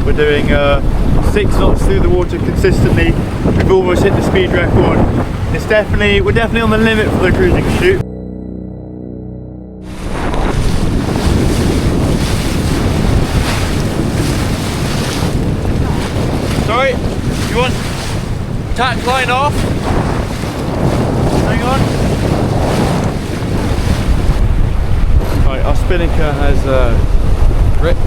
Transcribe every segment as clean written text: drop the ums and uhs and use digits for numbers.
We're doing 6 knots through the water consistently. We've almost hit the speed record. We're definitely on the limit for the cruising shoot. Sorry, you want tack line off? Hang on. Right, our spinnaker has ripped.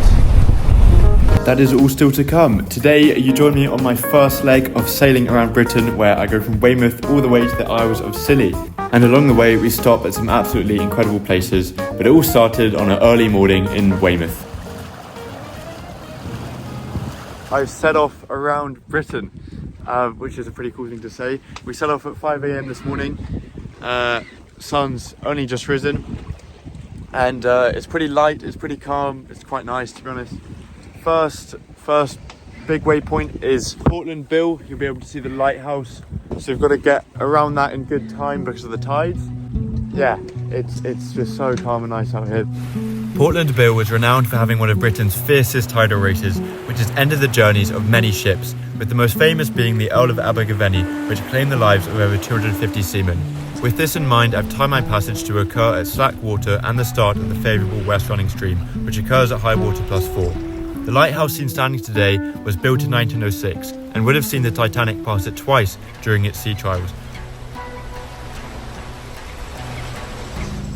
That is all still to come. Today you join me on my first leg of sailing around Britain, where I go from Weymouth all the way to the Isles of Scilly. And along the way we stop at some absolutely incredible places, but it all started on an early morning in Weymouth. I've set off around Britain, which is a pretty cool thing to say. We set off at 5 AM this morning. Sun's only just risen, and it's pretty light, it's pretty calm, it's quite nice to be honest. First big waypoint is Portland Bill. You'll be able to see the lighthouse, so you've got to get around that in good time because of the tides. Yeah, it's just so calm and nice out here. Portland Bill was renowned for having one of Britain's fiercest tidal races, which has ended the journeys of many ships, with the most famous being the Earl of Abergavenny, which claimed the lives of over 250 seamen. With this in mind, I've timed my passage to occur at slack water and the start of the favourable west running stream, which occurs at high water +4. The lighthouse seen standing today was built in 1906 and would have seen the Titanic pass it twice during its sea trials.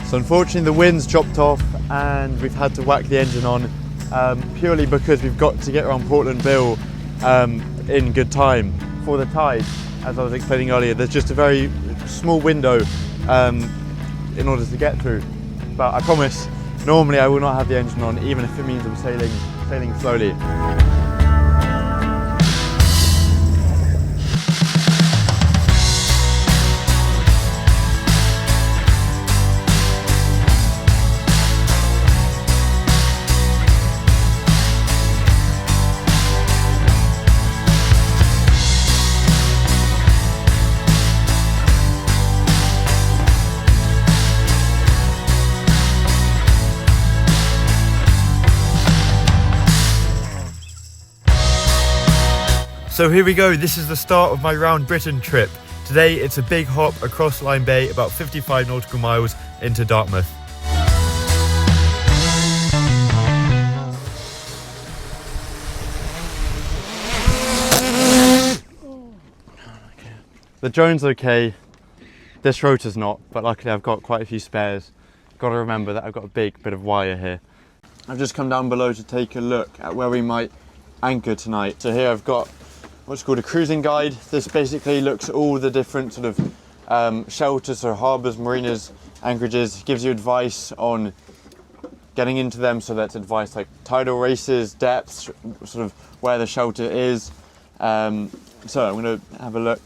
So unfortunately the wind's dropped off and we've had to whack the engine on purely because we've got to get around Portland Bill in good time for the tide. As I was explaining earlier, there's just a very small window in order to get through. But I promise, normally I will not have the engine on, even if it means I'm sailing slowly. So here we go, this is the start of my round Britain trip. Today it's a big hop across Lyme Bay, about 55 nautical miles into Dartmouth. The drone's okay, this rotor's not, but luckily I've got quite a few spares. Got to remember that I've got a big bit of wire here. I've just come down below to take a look at where we might anchor tonight. So here I've got what's called a cruising guide. This basically looks at all the different sort of shelters, so harbours, marinas, anchorages. It gives you advice on getting into them, so that's advice like tidal races, depths, sort of where the shelter is. So I'm going to have a look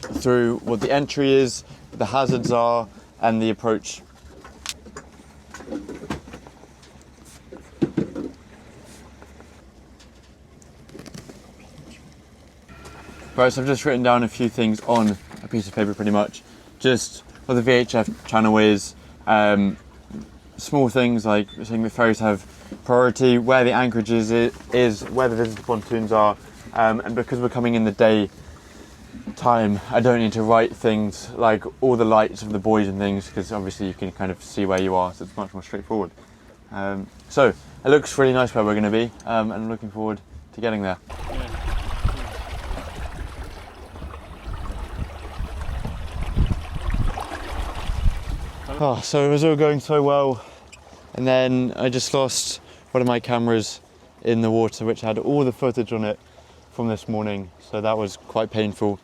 through what the entry is, the hazards are, and the approach. Right, so I've just written down a few things on a piece of paper pretty much. Just what the VHF channel is, small things like saying the ferries have priority, where the anchorage is, where the visitor pontoons are, and because we're coming in the day time, I don't need to write things like all the lights of the buoys and things, because obviously you can kind of see where you are, so it's much more straightforward. So it looks really nice where we're going to be, and I'm looking forward to getting there. Oh, so it was all going so well, and then I just lost one of my cameras in the water, which had all the footage on it from this morning, so that was quite painful.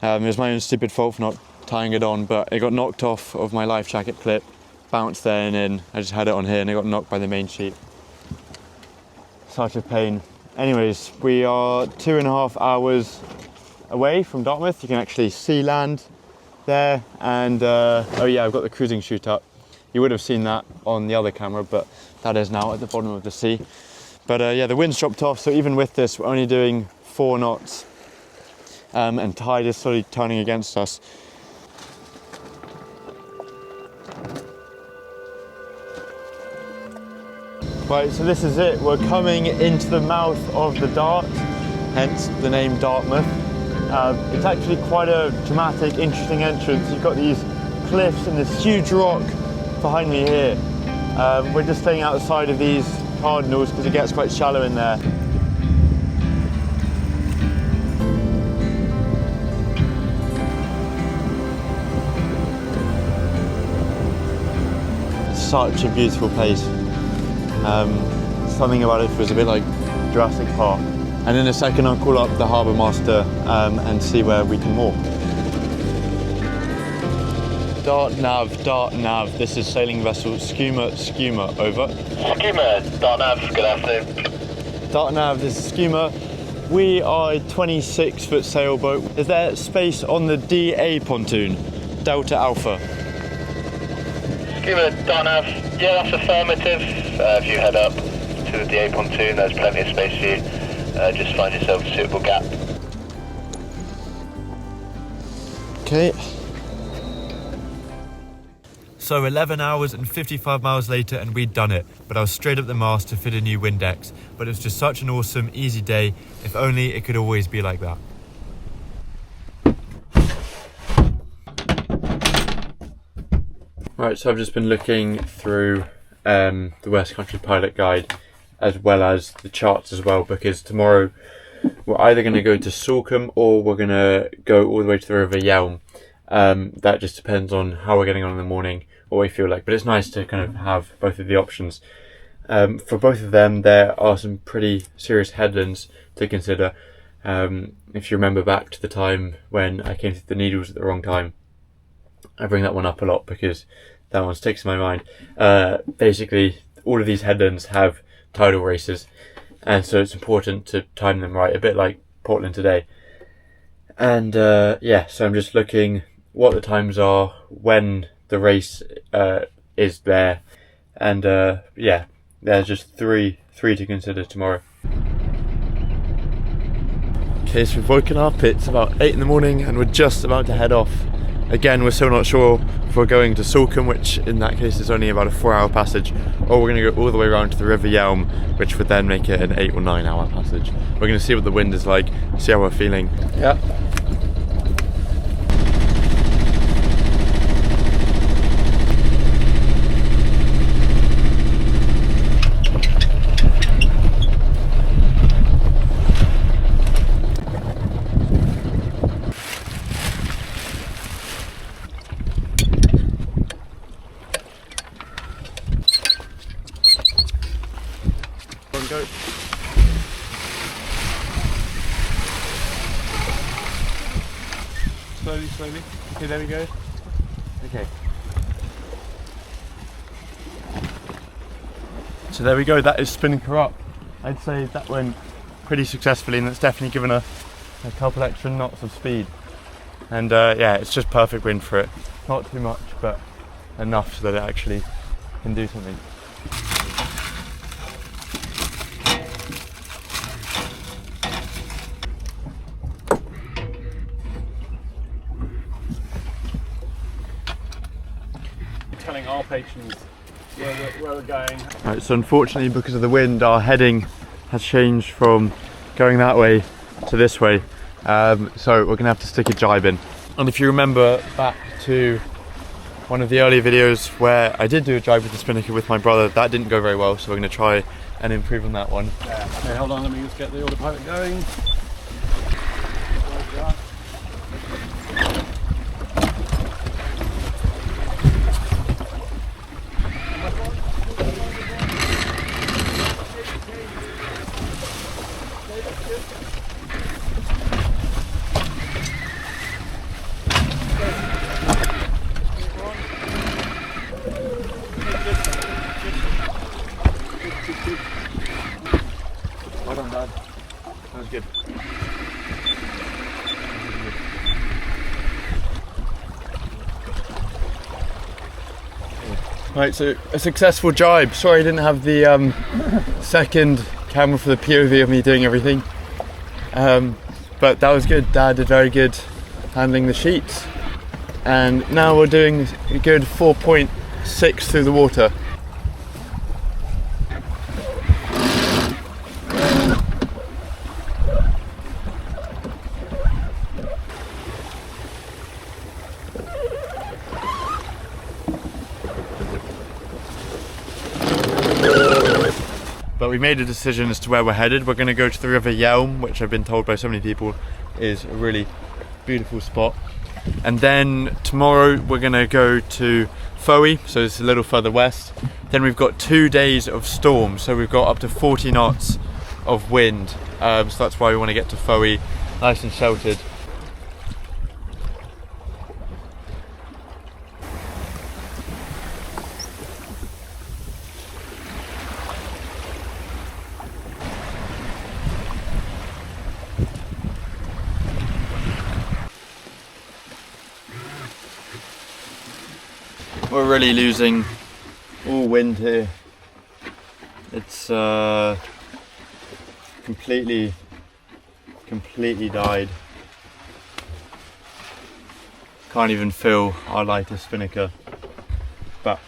It was my own stupid fault for not tying it on, but it got knocked off of my life jacket clip, bounced there and in. I just had it on here and it got knocked by the main sheet. Such a pain. Anyways, we are 2.5 hours away from Dartmouth. You can actually see land there, and oh yeah, I've got the cruising chute up. You would have seen that on the other camera, but that is now at the bottom of the sea. But yeah, the wind's dropped off, so even with this we're only doing 4 knots, and tide is slowly turning against us. Right, so this is it. We're coming into the mouth of the Dart, hence the name Dartmouth. It's actually quite a dramatic, interesting entrance. You've got these cliffs and this huge rock behind me here. We're just staying outside of these cardinals because it gets quite shallow in there. It's such a beautiful place. Something about it was a bit like Jurassic Park. And in a second I'll call up the harbour master and see where we can moor. Dart nav, this is sailing vessel Skuma, over. Skuma, Dart nav, good afternoon. Dart nav, this is Skuma. We are a 26-foot sailboat. Is there space on the DA pontoon, Delta Alpha? Skuma, Dart nav, yeah, that's affirmative. If you head up to the DA pontoon, there's plenty of space for you. Just find yourself a suitable gap. Okay. So 11 hours and 55 miles later and we'd done it, but I was straight up the mast to fit a new Windex. But it was just such an awesome, easy day. If only it could always be like that. Right, so I've just been looking through the West Country Pilot Guide as well as the charts as well, because tomorrow we're either going to go to Snorkeling or we're going to go all the way to the River Yealm. That just depends on how we're getting on in the morning, what we feel like, but it's nice to kind of have both of the options. For both of them there are some pretty serious headlands to consider. If you remember back to the time when I came to the Needles at the wrong time, I bring that one up a lot because that one sticks in my mind. Basically all of these headlands have tidal races, and so it's important to time them right, a bit like Portland today. And yeah, so I'm just looking what the times are when the race is there, and yeah, there's just three to consider tomorrow. Okay, so we've woken up, it's about 8 in the morning and we're just about to head off. Again, we're still not sure if we're going to Snorkeling, which in that case is only about a 4-hour passage, or we're going to go all the way around to the River Yealm, which would then make it an 8 or 9 hour passage. We're going to see what the wind is like, see how we're feeling. Yeah. Go. Slowly. Okay, there we go. Okay. So there we go, that is spinning her up. I'd say that went pretty successfully, and that's definitely given her a couple extra knots of speed. And yeah, it's just perfect wind for it. Not too much, but enough so that it actually can do something. Telling our patrons where we're going. Right, so unfortunately because of the wind our heading has changed from going that way to this way, so we're gonna have to stick a jibe in. And if you remember back to one of the earlier videos where I did do a jibe with the spinnaker with my brother, that didn't go very well, so we're gonna try and improve on that one. Yeah. Okay, hold on, let me just get the autopilot going. Well done, Dad. That was good. Right, so a successful jibe. Sorry I didn't have the second camera for the POV of me doing everything. But that was good. Dad did very good handling the sheets. And now we're doing a good 4.6 through the water. we made a decision as to where we're headed. We're going to go to the River Yealm, which I've been told by so many people is a really beautiful spot. And then tomorrow we're going to go to Fowey, so it's a little further west. Then we've got 2 days of storm, so we've got up to 40 knots of wind. So that's why we want to get to Fowey nice and sheltered. We're really losing all wind here. It's completely died. Can't even feel our lightest spinnaker. But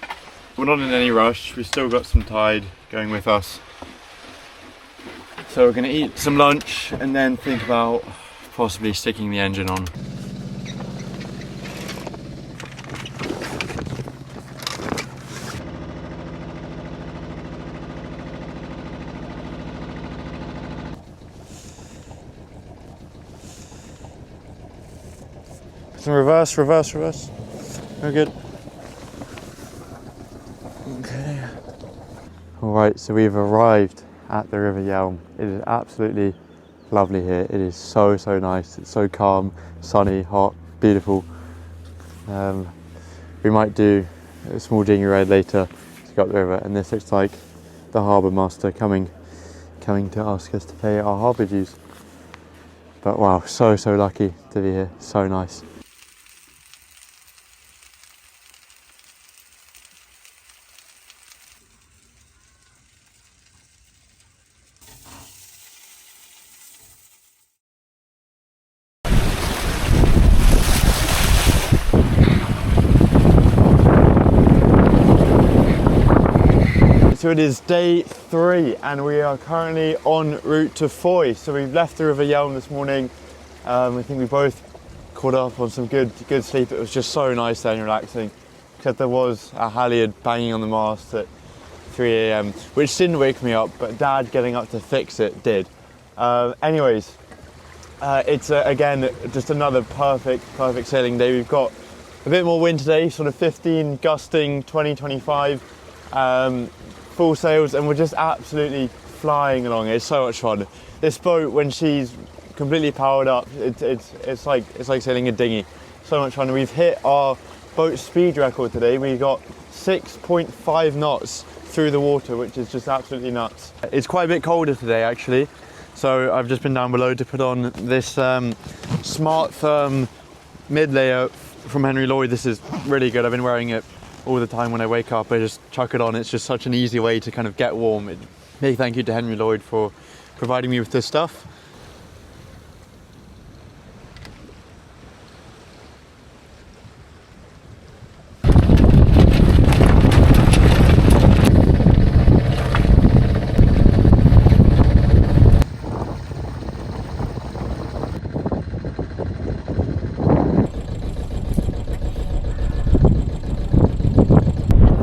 we're not in any rush. We've still got some tide going with us. So we're gonna eat some lunch and then think about possibly sticking the engine on. Reverse. Very good. Okay. Alright, so we've arrived at the River Yealm. It is absolutely lovely here. It is so nice. It's so calm, sunny, hot, beautiful. We might do a small dinghy ride later to go up the river, and this looks like the harbour master coming to ask us to pay our harbour dues. But wow, so lucky to be here. So nice. So it is day 3 and we are currently en route to Fowey. So we've left the River Yealm this morning. I think we both caught up on some good sleep. It was just so nice there and relaxing. Except there was a halyard banging on the mast at 3 AM, which didn't wake me up, but Dad getting up to fix it did. Anyways, it's again just another perfect sailing day. We've got a bit more wind today, sort of 15 gusting, 20-25. Full sails, and we're just absolutely flying along. It's so much fun. This boat, when she's completely powered up, it's like sailing a dinghy. So much fun. We've hit our boat speed record today. We got 6.5 knots through the water, which is just absolutely nuts. It's quite a bit colder today actually, so I've just been down below to put on this Smart Firm mid layer from Henry Lloyd. This is really good. I've been wearing it all the time when I wake up. I just chuck it on. It's just such an easy way to kind of get warm. Big thank you to Henry Lloyd for providing me with this stuff.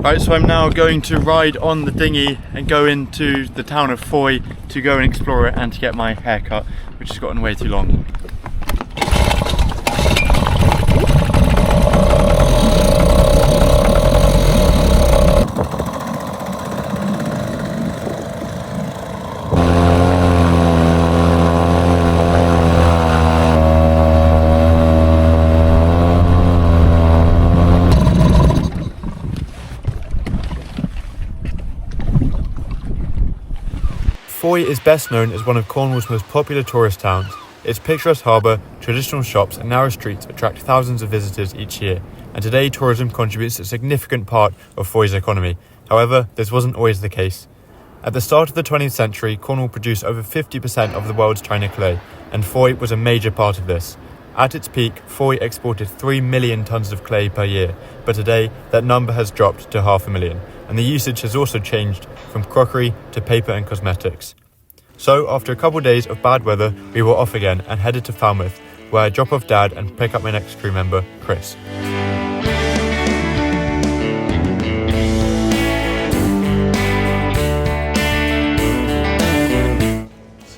Right, so I'm now going to ride on the dinghy and go into the town of Fowey to go and explore it and to get my hair cut, which has gotten way too long. Fowey is best known as one of Cornwall's most popular tourist towns. Its picturesque harbour, traditional shops and narrow streets attract thousands of visitors each year, and today tourism contributes a significant part of Fowey's economy. However, this wasn't always the case. At the start of the 20th century, Cornwall produced over 50% of the world's china clay, and Fowey was a major part of this. At its peak, Fowey exported 3 million tonnes of clay per year, but today that number has dropped to 500,000, and the usage has also changed from crockery to paper and cosmetics. So, after a couple of days of bad weather, we were off again and headed to Falmouth, where I drop off Dad and pick up my next crew member, Chris.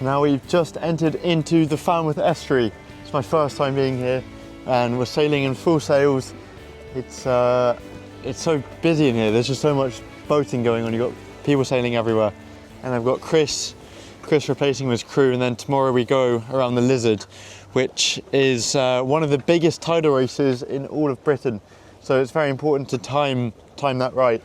Now we've just entered into the Weymouth estuary. It's my first time being here, and we're sailing in full sails. It's so busy in here. There's just so much boating going on. You've got people sailing everywhere, and I've got Chris replacing his crew. And then tomorrow we go around the Lizard, which is one of the biggest tidal races in all of Britain. So it's very important to time that right.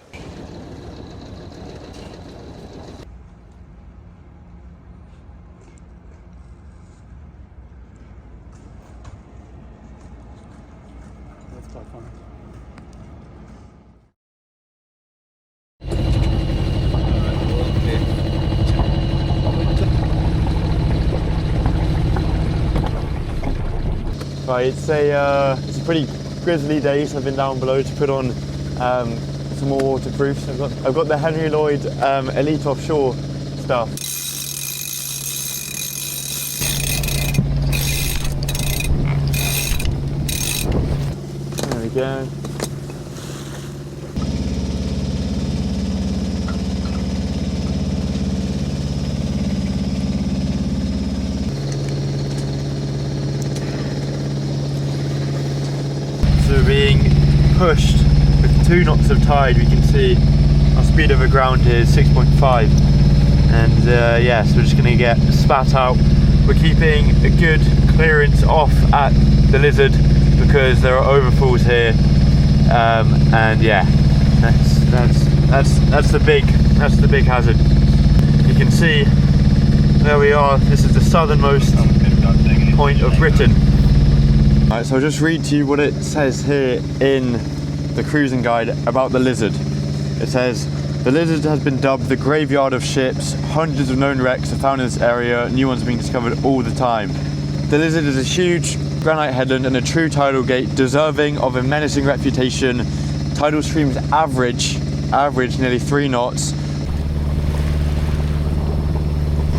Right, it's a pretty grizzly day, so I've been down below to put on some more waterproofs. I've got the Henry Lloyd Elite Offshore stuff. There we go. So being pushed with 2 knots of tide, we can see our speed over ground here is 6.5, and yeah, so we're just going to get spat out. We're keeping a good clearance off at the Lizard because there are overfalls here, and yeah, that's the big hazard. You can see there we are. This is the southernmost point of Britain. Right, so I'll just read to you what it says here in the cruising guide about the Lizard. It says, the Lizard has been dubbed the graveyard of ships. Hundreds of known wrecks are found in this area. New ones are being discovered all the time. The Lizard is a huge granite headland and a true tidal gate, deserving of a menacing reputation. Tidal streams average nearly 3 knots.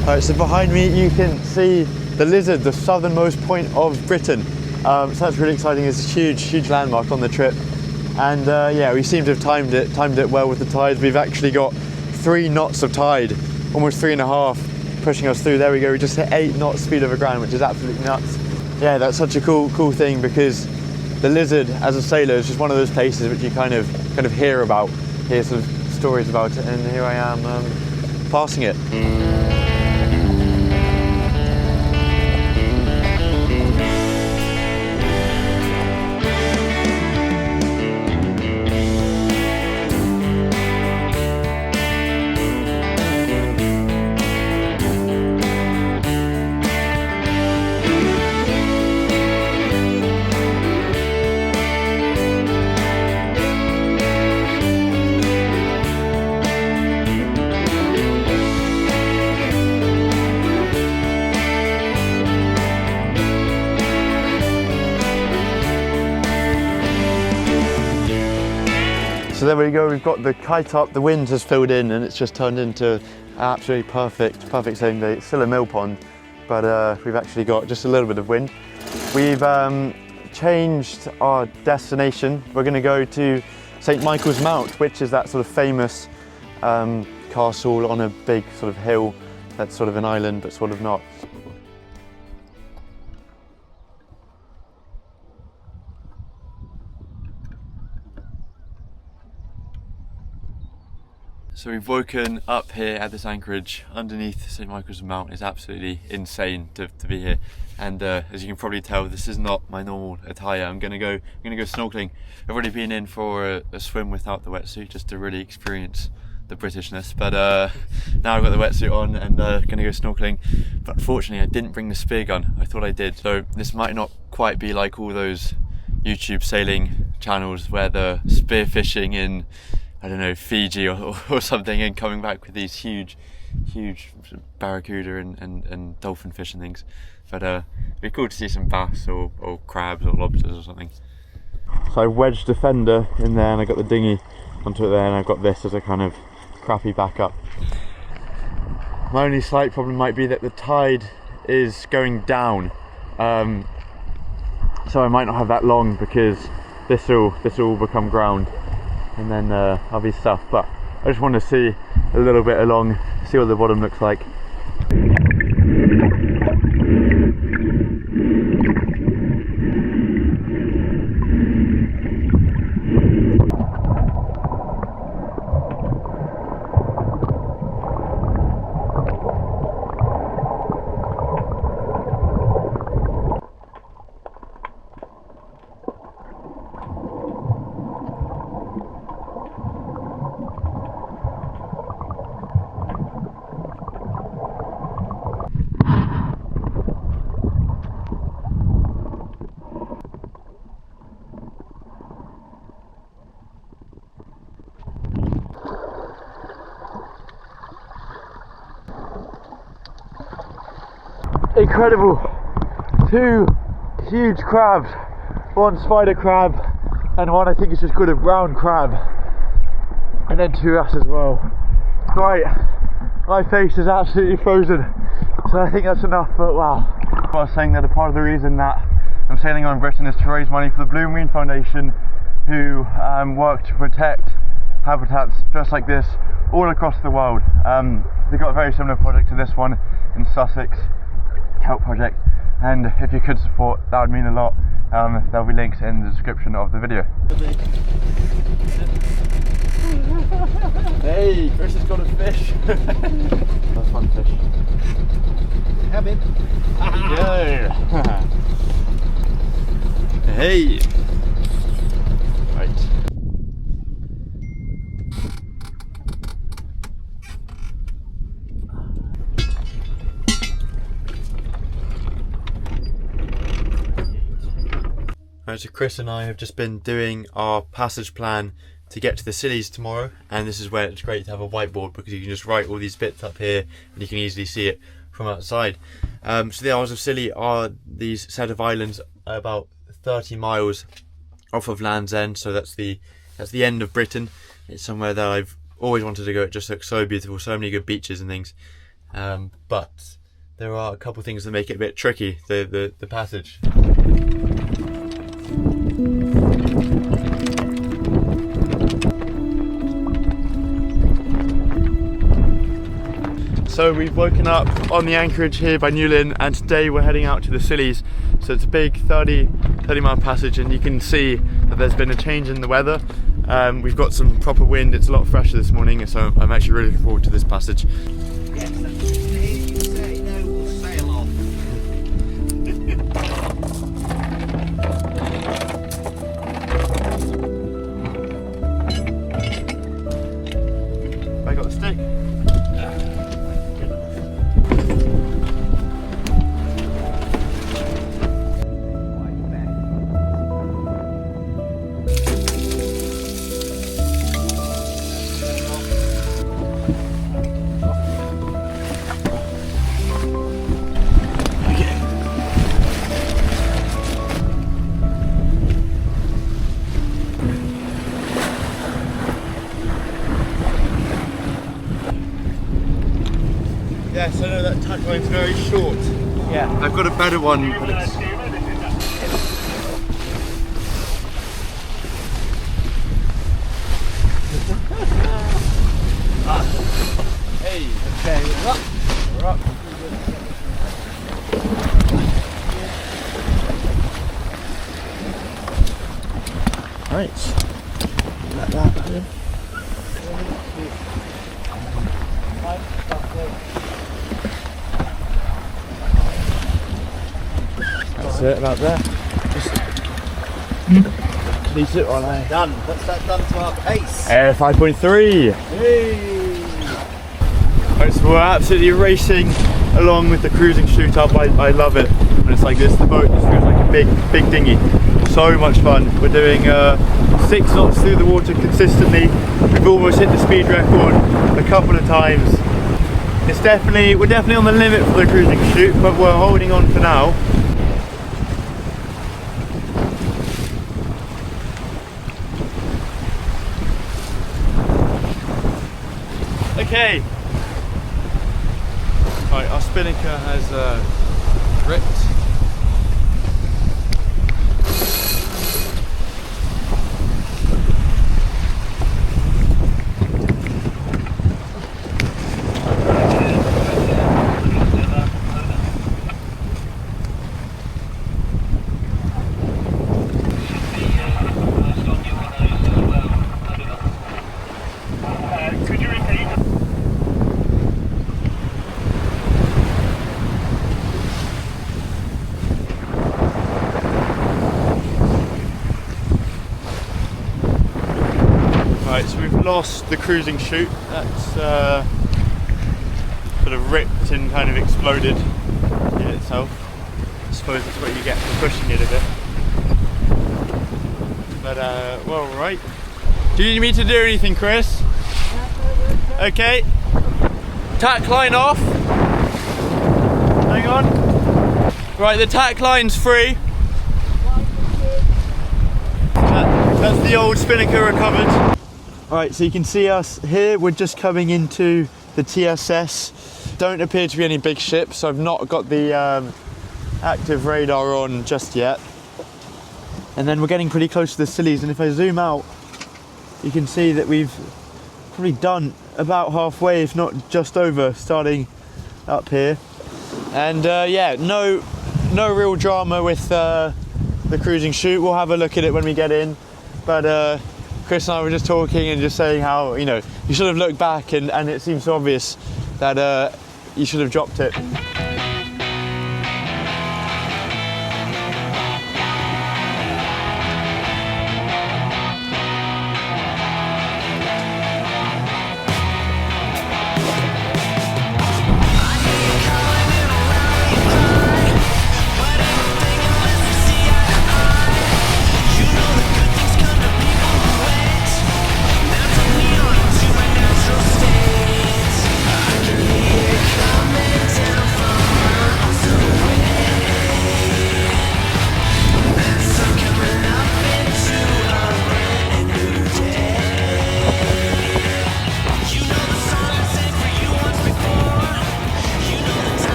Alright, so behind me you can see the Lizard, the southernmost point of Britain. So that's really exciting. It's a huge landmark on the trip, and yeah, we seem to have timed it well with the tides. We've actually got 3 knots of tide, almost 3.5, pushing us through. There we go. We just hit 8 knots speed over ground, which is absolutely nuts. Yeah, that's such a cool thing, because the Lizard, as a sailor, is just one of those places which you kind of hear about, hear sort of stories about it, and here I am passing it. So there we go, we've got the kite up, the wind has filled in, and it's just turned into an absolutely perfect sailing day. It's still a mill pond, but we've actually got just a little bit of wind. We've changed our destination. We're going to go to St. Michael's Mount, which is that sort of famous castle on a big sort of hill that's sort of an island, but sort of not. So we've woken up here at this anchorage underneath St. Michael's Mount. It's absolutely insane to be here, and as you can probably tell, this is not my normal attire. I'm gonna go snorkeling. I've already been in for a swim without the wetsuit just to really experience the Britishness, but now I've got the wetsuit on and gonna go snorkeling. But unfortunately I didn't bring the spear gun. I thought I did, so this might not quite be like all those YouTube sailing channels where they're spear fishing in, I don't know, Fiji or something, and coming back with these huge barracuda and dolphin fish and things. But it'd be cool to see some bass or crabs or lobsters or something. So I wedged a fender in there, and I got the dinghy onto it there, and I've got this as a kind of crappy backup. My only slight problem might be that the tide is going down, so I might not have that long, because this will become ground, and then I'll be stuffed. But I just want to see a little bit along, see what the bottom looks like. incredible. 2 huge crabs, 1 spider crab and one I think is just called a brown crab, and then 2 wrasse as well. Right, my face is absolutely frozen, so I think that's enough, but wow. I was saying that a part of the reason that I'm sailing on Britain is to raise money for the Blue Marine Foundation, who work to protect habitats just like this all across the world. They've got a very similar project to this one in Sussex, Kelp project, and if you could support, that would mean a lot. There'll be links in the description of the video. Hey, Chris has got a fish. That's one fish. Have it. Go. Hey. Right. Right, so Chris and I have just been doing our passage plan to get to the Scillies tomorrow, and this is where it's great to have a whiteboard because you can just write all these bits up here and you can easily see it from outside. So the Isles of Scilly are these set of islands about 30 miles off of Land's End, so that's the end of Britain. It's somewhere that I've always wanted to go. It just looks so beautiful, so many good beaches and things, but there are a couple of things that make it a bit tricky, the passage. So we've woken up on the anchorage here by Newlyn, and today we're heading out to the Scillies. So it's a big 30 mile passage, and you can see that there's been a change in the weather. We've got some proper wind, it's a lot fresher this morning, so I'm actually really looking forward to this passage. Yes, that's just to hear you say no, we'll sail off. I got the stick. Yes, I know that tack line's very short. Yeah. I've got a better one, but it's... Hey! Okay, we're up. We're up. Right. Like that. Yeah. That's it, about there. Just leave it while I... Done. What's that done to our pace? 5.3! Hey! Right, so we're absolutely racing along with the cruising chute up. I love it when it's like this. The boat just feels like a big dinghy. So much fun. We're doing 6 knots through the water consistently. We've almost hit the speed record a couple of times. We're definitely on the limit for the cruising chute, but we're holding on for now. Okay. Right, our spinnaker has ripped. Right, so we've lost the cruising chute. That's sort of ripped and kind of exploded in itself. I suppose that's what you get for pushing it a bit. But, well, right. Do you need me to do anything, Chris? Okay. Tack line off. Hang on. Right, the tack line's free. That's the old spinnaker recovered. Alright, so you can see us here. We're just coming into the TSS. Don't appear to be any big ships, so I've not got the active radar on just yet. And then we're getting pretty close to the Scillies, and if I zoom out, you can see that we've probably done about halfway, if not just over, starting up here. And yeah, no real drama with the cruising chute. We'll have a look at it when we get in. But Chris and I were just talking and just saying how, you know, you should have looked back, and it seems so obvious that you should have dropped it.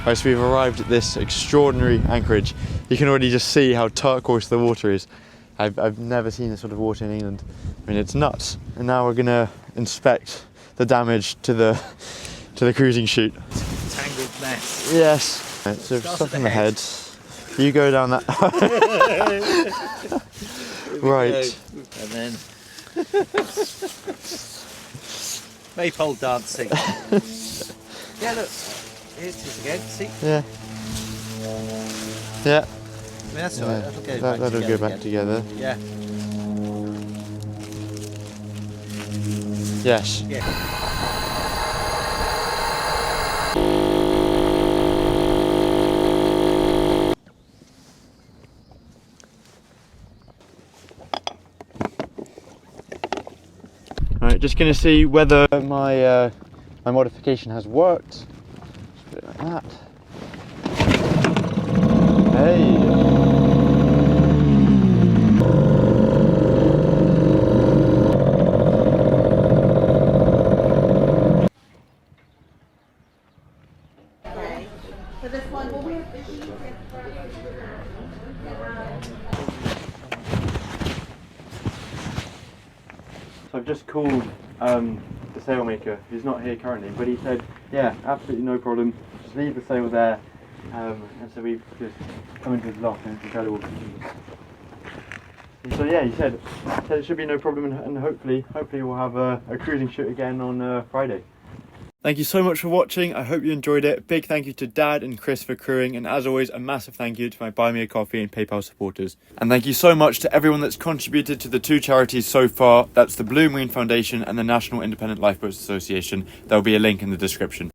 Right, so we've arrived at this extraordinary anchorage. You can already just see how turquoise the water is. I've never seen this sort of water in England. I mean, it's nuts. And now we're gonna inspect the damage to the cruising chute. Tangled mess. Yes. Right, so stuff in the head. You go down that. Right. And then maypole dancing. Yeah, look. Here it is again, see? Yeah. Yeah. I mean, that's alright, That'll go back together. Yeah. Yes. Yeah. Alright, just gonna see whether my modification has worked. Just put it like that. Hey. So I've just called the sailmaker, who's not here currently, but he said, yeah, absolutely no problem, just leave the sail there. And so we've just come into his lock, and it's incredible. And so yeah, he said it should be no problem, and hopefully we'll have a cruising shoot again on Friday. Thank you so much for watching. I hope you enjoyed it. Big thank you to Dad and Chris for crewing, and as always, a massive thank you to my Buy Me a Coffee and PayPal supporters. And thank you so much to everyone that's contributed to the two charities so far. That's the Blue Marine Foundation and the National Independent Lifeboats Association. There'll be a link in the description.